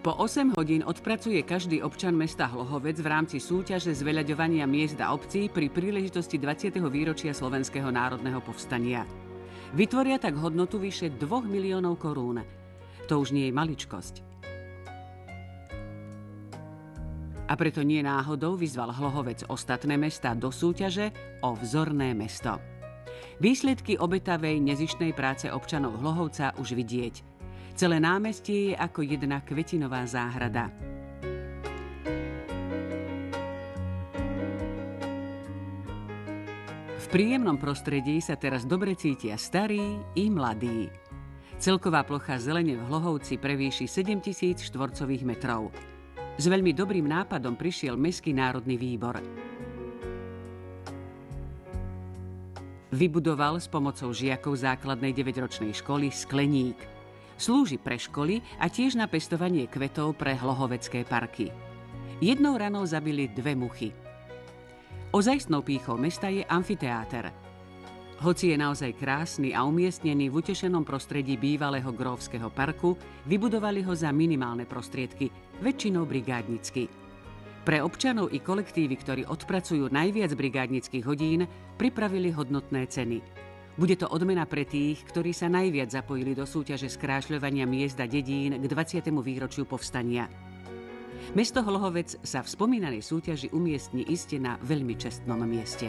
Po 8 hodín odpracuje každý občan mesta Hlohovec v rámci súťaže zveľaďovania miest a obcí pri príležitosti 20. výročia Slovenského národného povstania. Vytvoria tak hodnotu vyše 2 miliónov korún. To už nie je maličkosť. A preto nie náhodou vyzval Hlohovec ostatné mestá do súťaže o vzorné mesto. Výsledky obetavej nezištnej práce občanov Hlohovca už vidieť. Celé námestie je ako jedna kvetinová záhrada. V príjemnom prostredí sa teraz dobre cítia starí i mladí. Celková plocha zelene v Hlohovci prevýši 7000 štvorcových metrov. S veľmi dobrým nápadom prišiel Mestský národný výbor. Vybudoval s pomocou žiakov základnej 9-ročnej školy skleník. Slúži pre školy a tiež na pestovanie kvetov pre hlohovecké parky. Jednou ranou zabili 2 muchy. Ozajstnou pýchou mesta je amfiteáter. Hoci je naozaj krásny a umiestnený v utešenom prostredí bývalého Grófskeho parku, vybudovali ho za minimálne prostriedky, väčšinou brigádnicky. Pre občanov i kolektívy, ktorí odpracujú najviac brigádnických hodín, pripravili hodnotné ceny. Bude to odmena pre tých, ktorí sa najviac zapojili do súťaže skrášľovania miest a dedín k 20. výročiu povstania. Mesto Hlohovec sa v spomínanej súťaži umiestni iste na veľmi čestnom mieste.